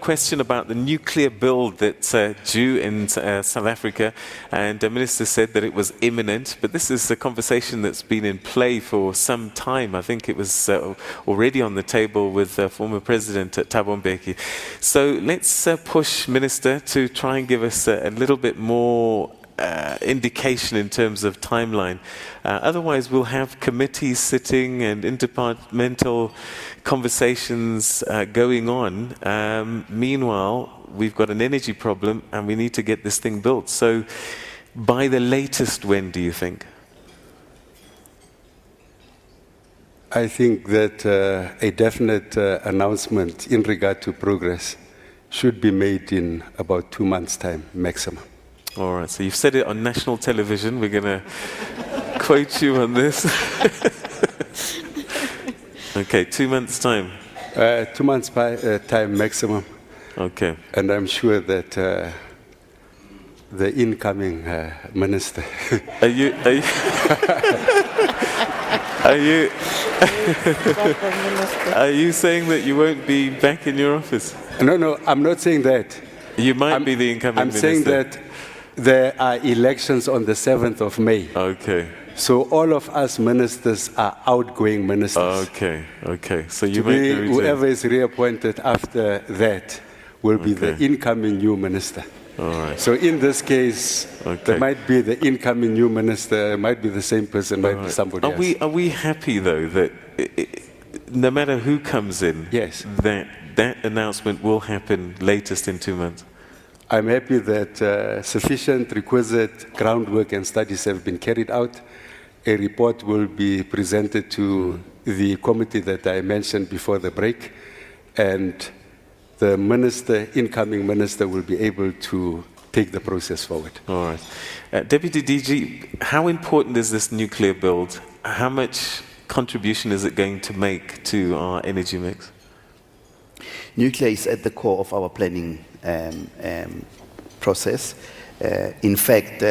Question about the nuclear build that's due in South Africa, and the minister said that it was imminent, but this is a conversation that's been in play for some time. I think it was already on the table with former President Thabo Mbeki. So let's push Minister to try and give us a little bit more indication in terms of timeline. Otherwise, we'll have committees sitting and interdepartmental conversations going on. Meanwhile, we've got an energy problem and we need to get this thing built. So by the latest, when do you think? I think that a definite announcement in regard to progress should be made in about 2 months' time, maximum. All right, so you've said it on national television. We're going to quote you on this. Okay, 2 months' time. 2 months' time maximum. Okay. And I'm sure that the incoming minister. Are you are you saying that you won't be back in your office? No, I'm not saying that. You might be the incoming minister. I'm saying that there are elections on the 7th of May. Okay. So all of us ministers are outgoing ministers. Okay. So you might be whoever is reappointed after that will be the incoming new minister. All right. So in this case, there might be the incoming new minister, might be the same person, might be somebody else. Are we happy though that no matter who comes in, yes, that announcement will happen latest in 2 months? I'm happy that sufficient requisite groundwork and studies have been carried out. A report will be presented to the committee that I mentioned before the break, and the incoming minister will be able to take the process forward. All right. Deputy DG, how important is this nuclear build? How much contribution is it going to make to our energy mix? Nuclear is at the core of our planning process. In fact,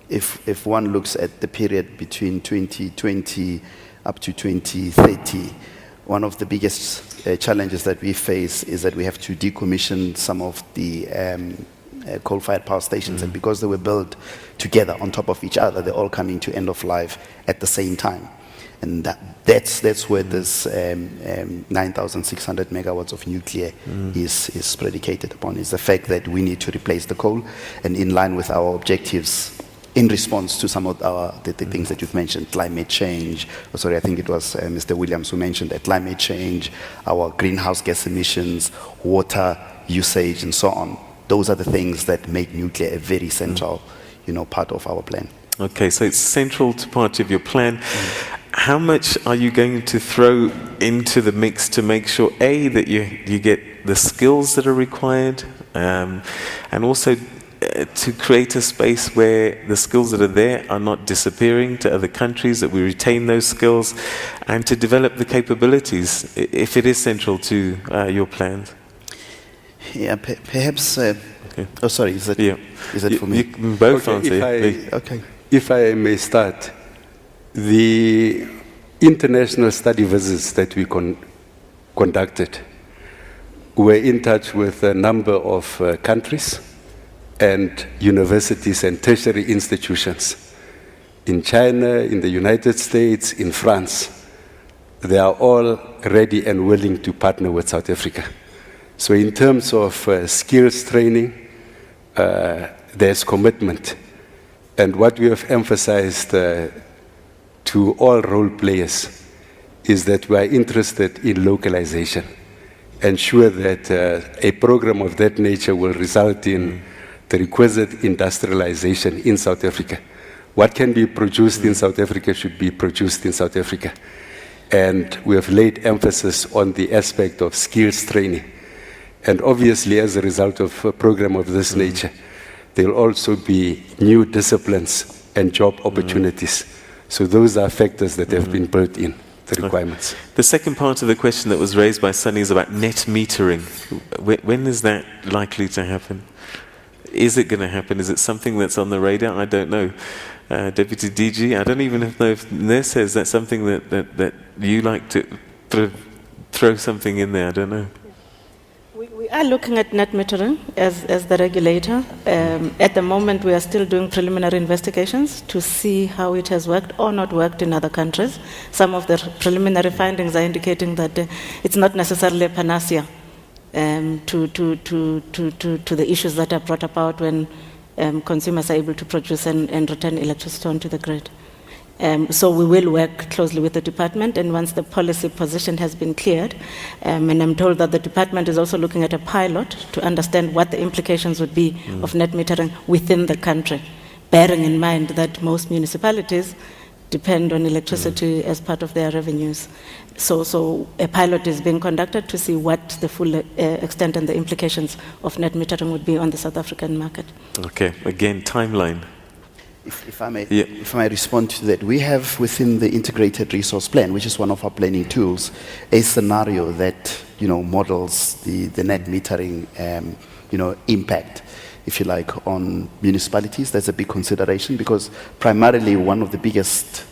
if one looks at the period between 2020 up to 2030, one of the biggest challenges that we face is that we have to decommission some of the coal-fired power stations, and because they were built together on top of each other, they're all coming to end of life at the same time. And that's where this 9,600 megawatts of nuclear is predicated upon, is the fact that we need to replace the coal, and in line with our objectives in response to some of the things that you've mentioned, climate change. Oh, sorry, I think it was Mr. Williams who mentioned that climate change, our greenhouse gas emissions, water usage, and so on. Those are the things that make nuclear a very central, part of our plan. Okay, so it's central to part of your plan. How much are you going to throw into the mix to make sure, A, that you get the skills that are required, and also to create a space where the skills that are there are not disappearing to other countries, that we retain those skills, and to develop the capabilities, if it is central to your plans? Yeah, perhaps... Oh, sorry, is that for me? You can both answer. If I may start, the international study visits that we conducted were in touch with a number of countries and universities and tertiary institutions in China, in the United States, in France. They are all ready and willing to partner with South Africa. So in terms of skills training, there's commitment. And what we have emphasized to all role players is that we are interested in localization, ensure that a program of that nature will result in the requisite industrialization in South Africa. What can be produced in South Africa should be produced in South Africa. And we have laid emphasis on the aspect of skills training. And obviously, as a result of a program of this nature, there will also be new disciplines and job opportunities. So those are factors that have been built in the requirements. The second part of the question that was raised by Sunny is about net metering. When is that likely to happen? Is it going to happen? Is it something that's on the radar? I don't know. Deputy DG, I don't even know if Nes says that's something that you like to throw something in there. I don't know. We are looking at net metering as the regulator. At the moment, we are still doing preliminary investigations to see how it has worked or not worked in other countries. Some of the preliminary findings are indicating that it's not necessarily a panacea to the issues that are brought about when consumers are able to produce and return electricity onto the grid. So we will work closely with the department, and once the policy position has been cleared, and I'm told that the department is also looking at a pilot to understand what the implications would be of net metering within the country, bearing in mind that most municipalities depend on electricity as part of their revenues. So a pilot is being conducted to see what the full extent and the implications of net metering would be on the South African market. Okay, again, timeline. If I may respond to that, we have within the integrated resource plan, which is one of our planning tools, a scenario that models the net metering impact, if you like, on municipalities. That's a big consideration because primarily one of the biggest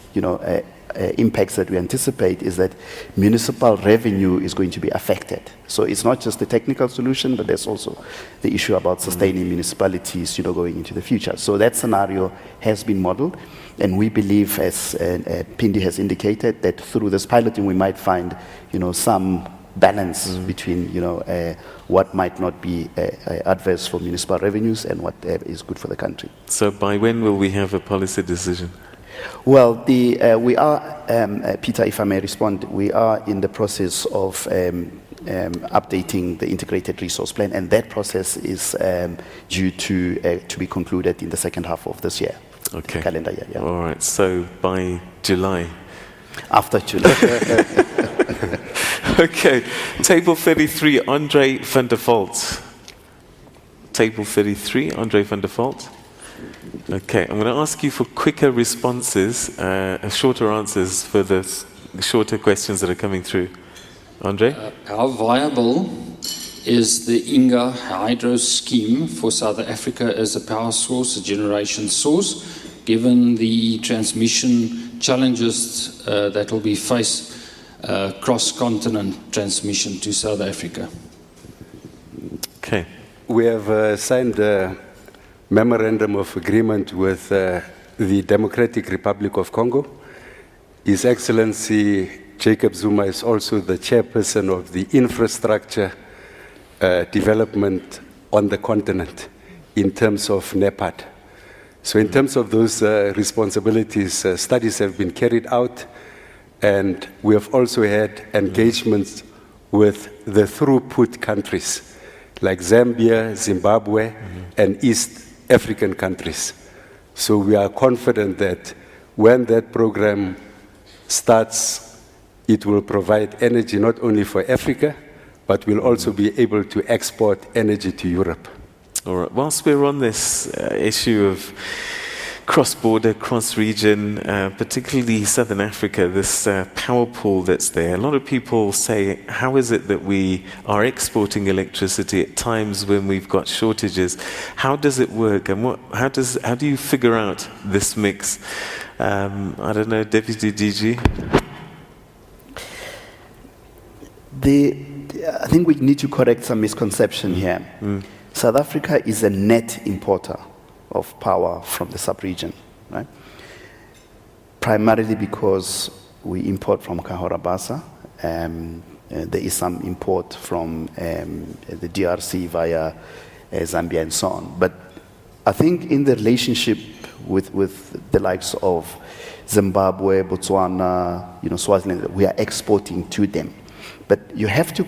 impacts that we anticipate is that municipal revenue is going to be affected. So it's not just the technical solution, but there's also the issue about sustaining municipalities, going into the future. So that scenario has been modeled, and we believe, as Pindi has indicated, that through this piloting we might find, some balance between, what might not be adverse for municipal revenues and what is good for the country. So by when will we have a policy decision? Well, we are, Peter, if I may respond, we are in the process of updating the integrated resource plan, and that process is due to be concluded in the second half of this year. Okay. Calendar year, yeah. All right, so by July. After July. Okay, table 33, Andre van der Vault. Table 33, Andre van der Vault. Okay, I'm going to ask you for quicker responses, shorter answers for the shorter questions that are coming through. Andre? How viable is the Inga hydro scheme for South Africa as a power source, a generation source, given the transmission challenges that will be faced cross-continent transmission to South Africa? Okay. We have signed a memorandum of agreement with the Democratic Republic of Congo. His Excellency Jacob Zuma is also the chairperson of the infrastructure development on the continent in terms of NEPAD. So in terms of those responsibilities, studies have been carried out, and we have also had engagements with the throughput countries like Zambia, Zimbabwe, and East African countries. So we are confident that when that program starts, it will provide energy not only for Africa, but will also be able to export energy to Europe. All right. Whilst we're on this issue of cross-border, cross-region, particularly Southern Africa, this power pool that's there, a lot of people say, how is it that we are exporting electricity at times when we've got shortages? How does it work, and how do you figure out this mix? I don't know, Deputy DG? I think we need to correct some misconception here. South Africa is a net importer of power from the sub-region, right? Primarily because we import from Cahora Bassa. There is some import from the DRC via Zambia and so on. But I think in the relationship with the likes of Zimbabwe, Botswana, Swaziland, we are exporting to them. But you have to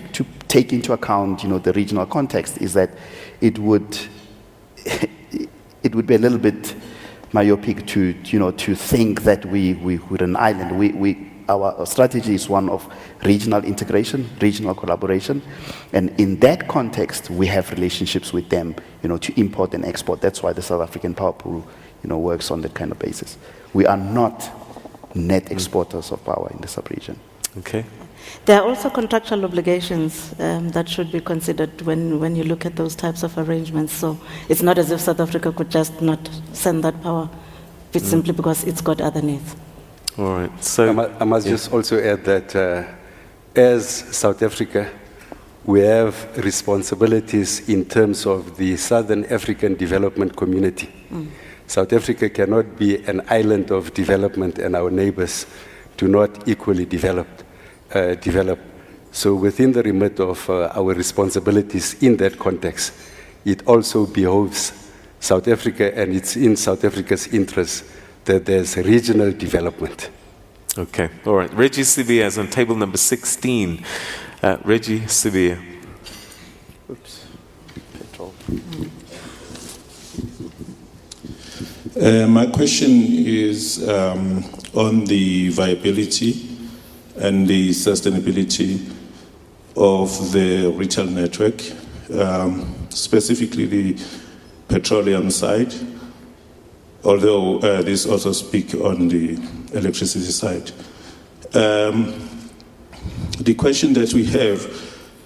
take into account, the regional context is that it would be a little bit myopic to think that we're an island. Our strategy is one of regional integration, regional collaboration, and in that context, we have relationships with them, to import and export. That's why the South African power pool, works on that kind of basis. We are not net exporters of power in the sub-region. Okay. There are also contractual obligations that should be considered when you look at those types of arrangements. So it's not as if South Africa could just not send that power, it's simply because it's got other needs. All right. So I must just also add that as South Africa, we have responsibilities in terms of the Southern African Development Community. South Africa cannot be an island of development and our neighbors do not equally develop. So within the remit of our responsibilities in that context, it also behoves South Africa, and it's in South Africa's interest that there's regional development. Okay, all right. Reggie Sibia is on table number 16. Reggie Sibia. Oops. Petrol. My question is on the viability and the sustainability of the retail network, specifically the petroleum side, although this also speak on the electricity side. The question that we have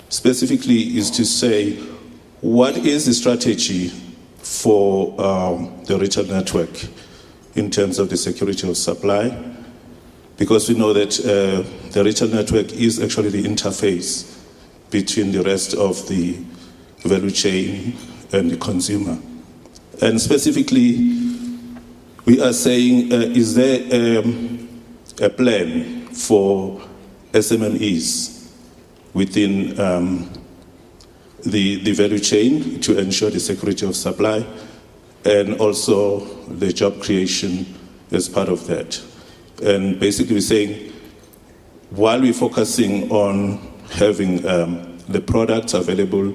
specifically is to say, what is the strategy for the retail network in terms of the security of supply? Because we know that the retail network is actually the interface between the rest of the value chain and the consumer. And specifically, we are saying, is there a plan for SMMEs within the value chain to ensure the security of supply and also the job creation as part of that? And basically we're saying, while we're focusing on having the products available,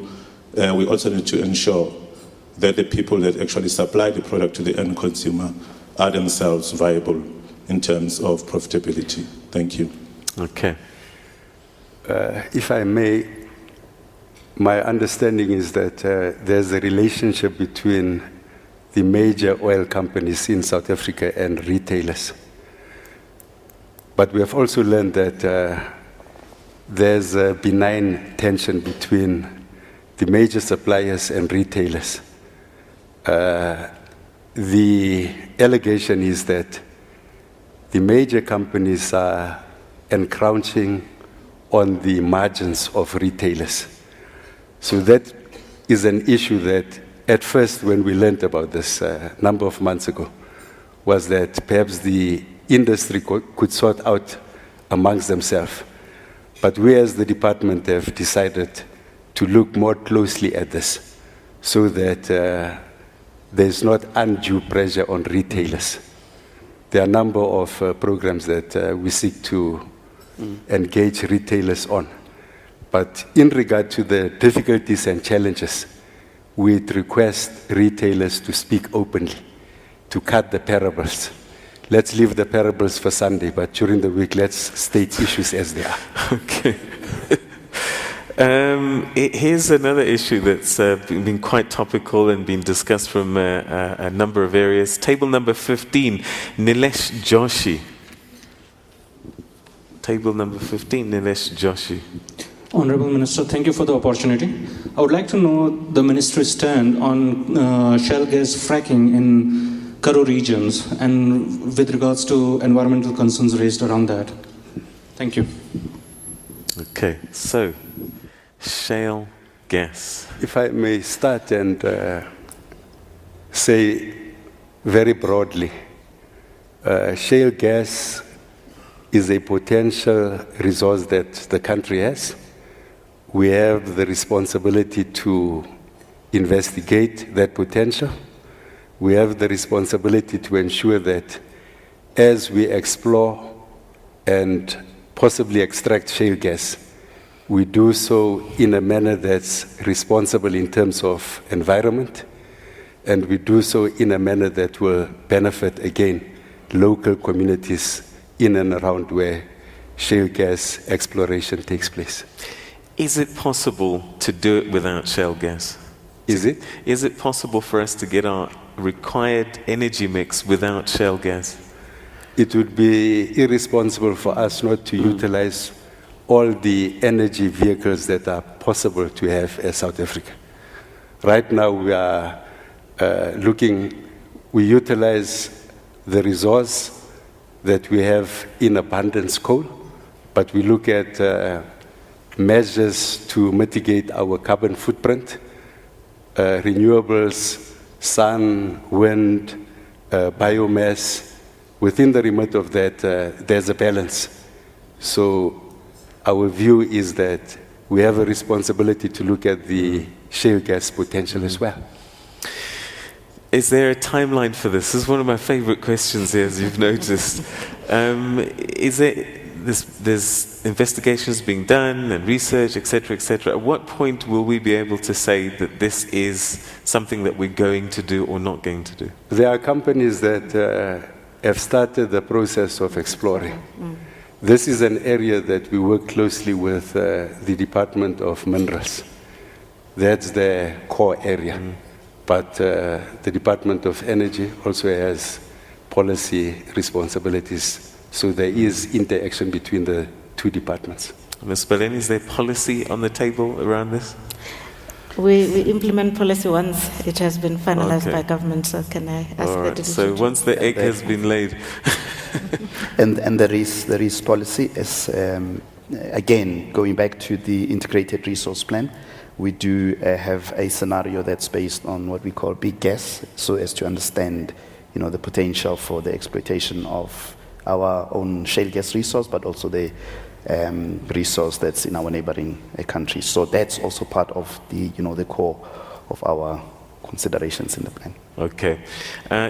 we also need to ensure that the people that actually supply the product to the end consumer are themselves viable in terms of profitability. Thank you. Okay. If I may, my understanding is that there's a relationship between the major oil companies in South Africa and retailers. But we have also learned that there's a benign tension between the major suppliers and retailers. The allegation is that the major companies are encroaching on the margins of retailers. So that is an issue that at first when we learned about this a number of months ago, was that perhaps the industry could sort out amongst themselves. But we as the department have decided to look more closely at this so that there's not undue pressure on retailers. There are a number of programs that we seek to engage retailers on. But in regard to the difficulties and challenges, we'd request retailers to speak openly, to cut the parables. Let's leave the parables for Sunday, but during the week, let's state issues as they are. Okay. Here's another issue that's been quite topical and been discussed from a number of areas. Table number 15, Nilesh Joshi. Table number 15, Nilesh Joshi. Honorable Minister, thank you for the opportunity. I would like to know the Ministry's stand on shale gas fracking in Karoo regions and with regards to environmental concerns raised around that. Thank you. Okay, so shale gas. If I may start and say very broadly, shale gas is a potential resource that the country has. We have the responsibility to investigate that potential. We have the responsibility to ensure that as we explore and possibly extract shale gas, we do so in a manner that's responsible in terms of environment, and we do so in a manner that will benefit, again, local communities in and around where shale gas exploration takes place. Is it possible to do it without shale gas? Is it? Is it possible for us to get our required energy mix without shale gas? It would be irresponsible for us not to utilize all the energy vehicles that are possible to have as South Africa. Right now we are we utilize the resource that we have in abundance, coal, but we look at measures to mitigate our carbon footprint, renewables, sun, wind, biomass. Within the remit of that, there's a balance. So our view is that we have a responsibility to look at the shale gas potential as well. Is there a timeline for this? This is one of my favorite questions here, as you've noticed. There's investigations being done and research, etc., etc. At what point will we be able to say that this is something that we're going to do or not going to do? There are companies that have started the process of exploring. This is an area that we work closely with the Department of Minerals. That's their core area. But the Department of Energy also has policy responsibilities. So there is interaction between the two departments. Ms. Beleni, is there policy on the table around this? We implement policy once it has been finalized by government. So can I ask All the right. deputy? So once the egg has been laid. And there is policy as, again, going back to the integrated resource plan, we do have a scenario that's based on what we call big gas, so as to understand, the potential for the exploitation of our own shale gas resource, but also the resource that's in our neighboring countries. So that's also part of the, the core of our considerations in the plan. Okay.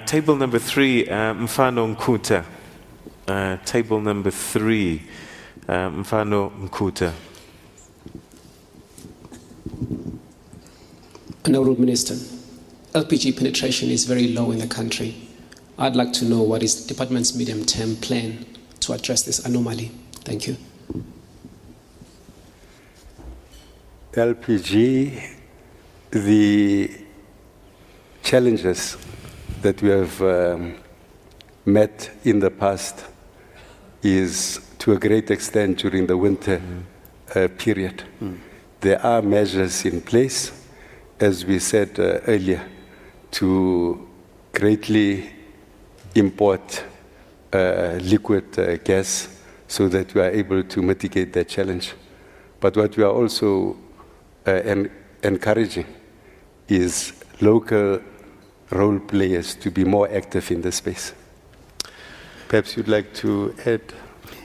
Table number 3, Mfano Nkuta. Table number 3, Mfano Nkuta. Honourable Minister, LPG penetration is very low in the country. I'd like to know what is the department's medium-term plan to address this anomaly. Thank you. LPG, the challenges that we have met in the past is to a great extent during the winter period. There are measures in place, as we said earlier, to greatly import liquid gas so that we are able to mitigate that challenge. But what we are also encouraging is local role players to be more active in this space. Perhaps you'd like to add?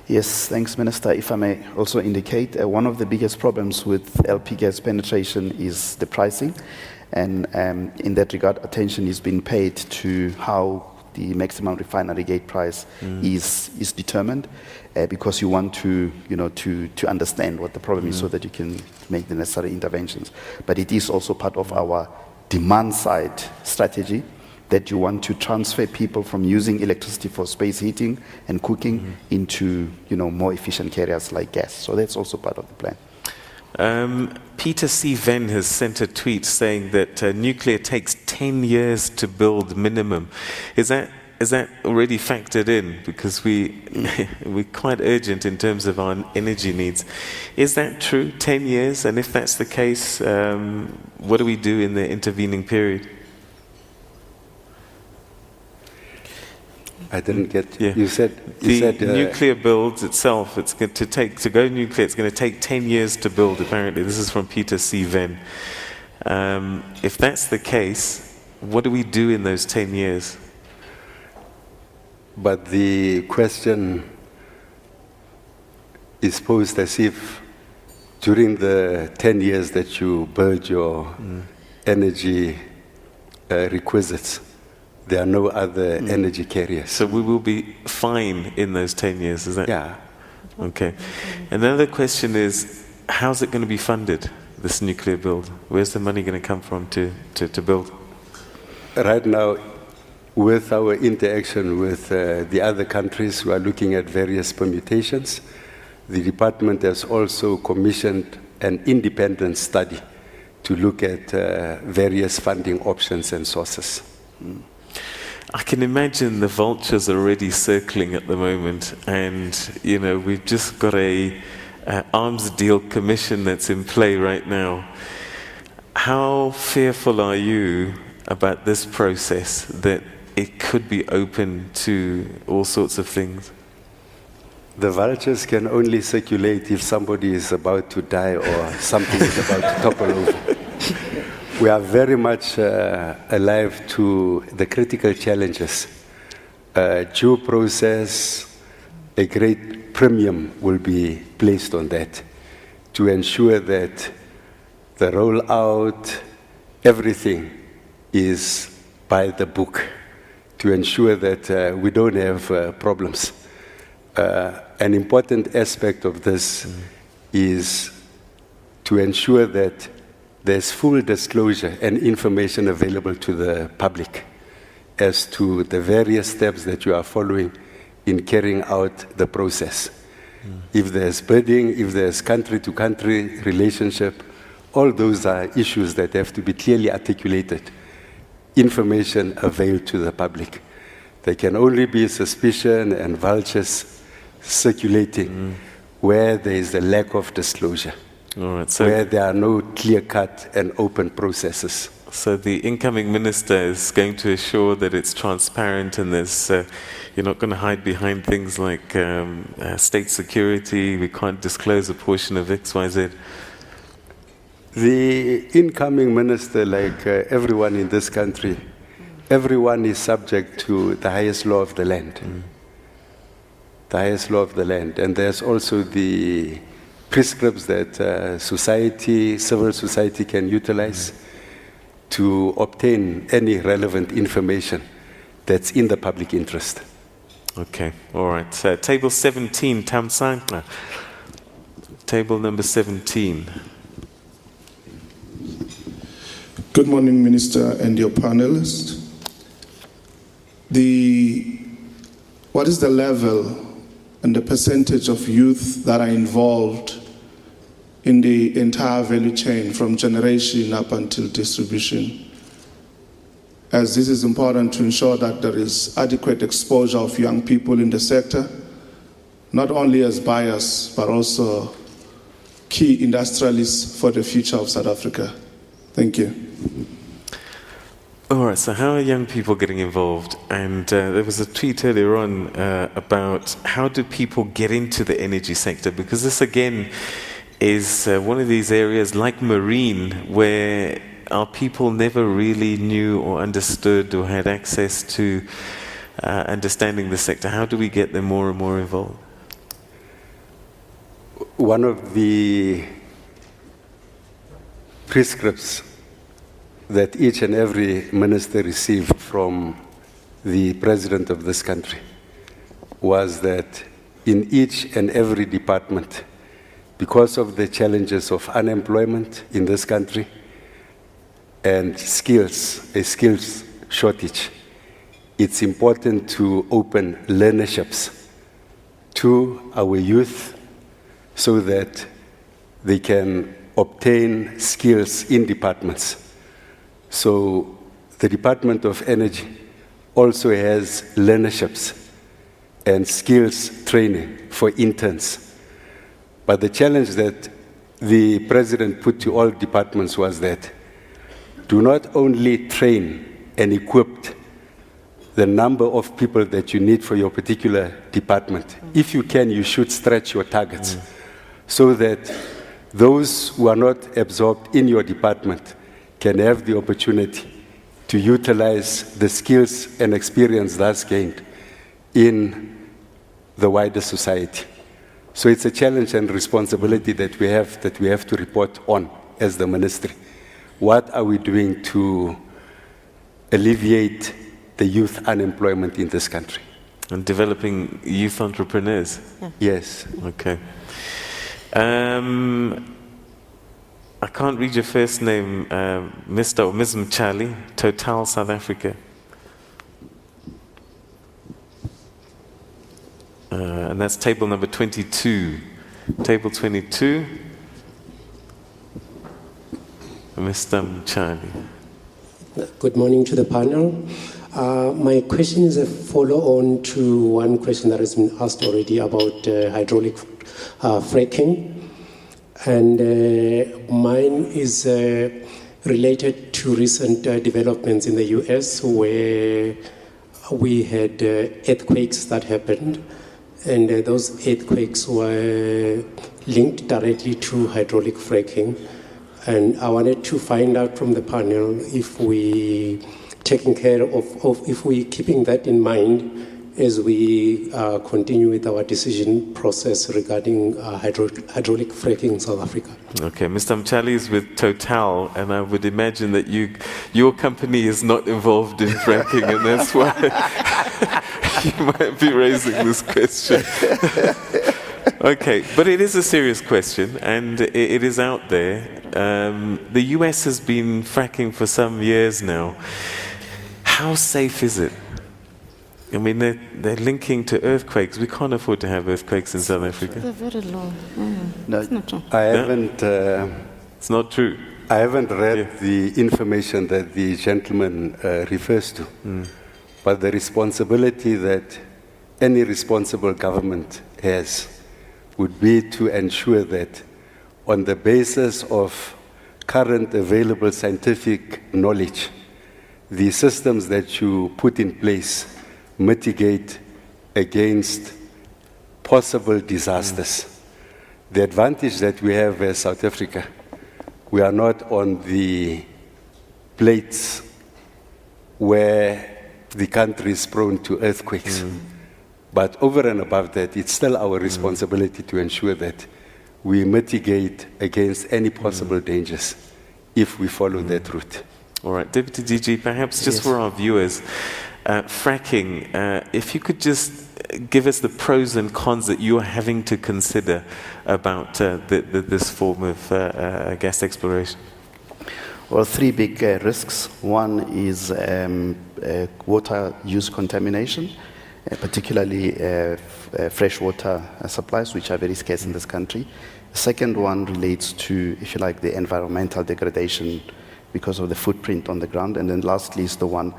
Yes, thanks, Minister. If I may also indicate, one of the biggest problems with LP gas penetration is the pricing. And in that regard, attention is being paid to how the maximum refinery gate price is determined, because you want to understand what the problem is so that you can make the necessary interventions. But it is also part of our demand side strategy that you want to transfer people from using electricity for space heating and cooking into more efficient carriers like gas. So that's also part of the plan. Peter C. Venn has sent a tweet saying that nuclear takes 10 years to build minimum. Is that already factored in? Because we're quite urgent in terms of our energy needs. Is that true, 10 years? And if that's the case, what do we do in the intervening period? I didn't get. Yeah. You said nuclear builds itself. It's going to go nuclear. It's going to take 10 years to build. Apparently, this is from Peter C. Venn. If that's the case, what do we do in those 10 years? But the question is posed as if during the 10 years that you build your energy requisites, there are no other energy carriers. So we will be fine in those 10 years, is that? Yeah. Okay. And the other question is, how's it going to be funded, this nuclear build? Where's the money going to come from to build? Right now, with our interaction with the other countries, we are looking at various permutations. The department has also commissioned an independent study to look at various funding options and sources. I can imagine the vultures are already circling at the moment, and we've just got a arms deal commission that's in play right now. How fearful are you about this process, that it could be open to all sorts of things? The vultures can only circulate if somebody is about to die or something is about to topple over. We are very much alive to the critical challenges. Due process, a great premium will be placed on that to ensure that the rollout, everything is by the book, to ensure that we don't have problems. An important aspect of this is to ensure that there's full disclosure and information available to the public as to the various steps that you are following in carrying out the process. If there's bidding, if there's country-to-country relationship, all those are issues that have to be clearly articulated. Information availed to the public. There can only be suspicion and vultures circulating where there is a lack of disclosure, All right, so where there are no clear-cut and open processes. So the incoming minister is going to assure that it's transparent and there's, you're not going to hide behind things like state security, we can't disclose a portion of XYZ. The incoming minister, like everyone in this country, everyone is subject to the highest law of the land. The highest law of the land. And there's also the prescripts that civil society can utilize to obtain any relevant information that's in the public interest. Okay, all right. Table 17, Tamsang. Table number 17. Good morning, Minister and your panelists. What is the level and the percentage of youth that are involved in the entire value chain from generation up until distribution? As this is important to ensure that there is adequate exposure of young people in the sector, not only as buyers, but also key industrialists for the future of South Africa. Thank you. All right, so how are young people getting involved? And there was a tweet earlier on about how do people get into the energy sector? Because this, again, is one of these areas like marine where our people never really knew or understood or had access to understanding the sector. How do we get them more and more involved? One of the prescripts that each and every minister received from the president of this country was that in each and every department, because of the challenges of unemployment in this country and a skills shortage, it's important to open learnerships to our youth so that they can obtain skills in departments. So the Department of Energy also has learnerships and skills training for interns. But the challenge that the president put to all departments was that do not only train and equip the number of people that you need for your particular department. If you can, you should stretch your targets so that those who are not absorbed in your department can have the opportunity to utilize the skills and experience that's gained in the wider society. So it's a challenge and responsibility that we have to report on as the ministry. What are we doing to alleviate the youth unemployment in this country? And developing youth entrepreneurs? Yeah. Yes. Okay. I can't read your first name, Mr. or Ms. Mchali, Total South Africa. And that's table number 22. Table 22. Mr. Mchali. Good morning to the panel. My question is a follow-on to one question that has been asked already about hydraulic fracking. And mine is related to recent developments in the US where we had earthquakes that happened and those earthquakes were linked directly to hydraulic fracking. And I wanted to find out from the panel if we taking care of if we keeping that in mind as we continue with our decision process regarding hydraulic fracking in South Africa. Okay, Mr. Mchali is with Total, and I would imagine that your company is not involved in fracking, and that's why you might be raising this question. Okay, but it is a serious question, and it is out there. The US has been fracking for some years now. How safe is it? I mean, they're linking to earthquakes. We can't afford to have earthquakes in South Africa. They're very low. No, It's not true. I haven't. It's not true. I haven't read the information that the gentleman refers to, but the responsibility that any responsible government has would be to ensure that on the basis of current available scientific knowledge, the systems that you put in place mitigate against possible disasters. The advantage that we have as South Africa, we are not on the plates where the country is prone to earthquakes. But over and above that, it's still our responsibility to ensure that we mitigate against any possible dangers if we follow that route. All right, Deputy DG, perhaps just for our viewers, fracking, if you could just give us the pros and cons that you're having to consider about this form of gas exploration. Well, three big risks. One is water use contamination, particularly freshwater supplies, which are very scarce in this country. The second one relates to, if you like, the environmental degradation because of the footprint on the ground. And then lastly is the one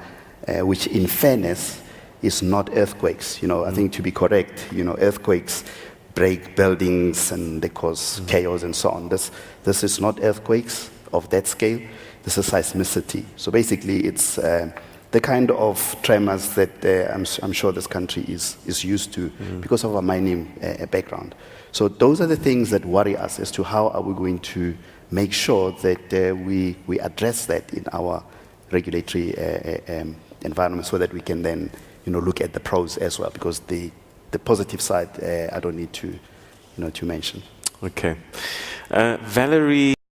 which, in fairness, is not earthquakes. You know, I think to be correct, you know, earthquakes break buildings and they cause chaos and so on. This is not earthquakes of that scale. This is seismicity. So basically, it's the kind of tremors that I'm sure this country is used to because of our mining background. So those are the things that worry us as to how are we going to make sure that we address that in our regulatory environment so that we can then, you know, look at the pros as well, because the positive side I don't need to mention. Okay. Valerie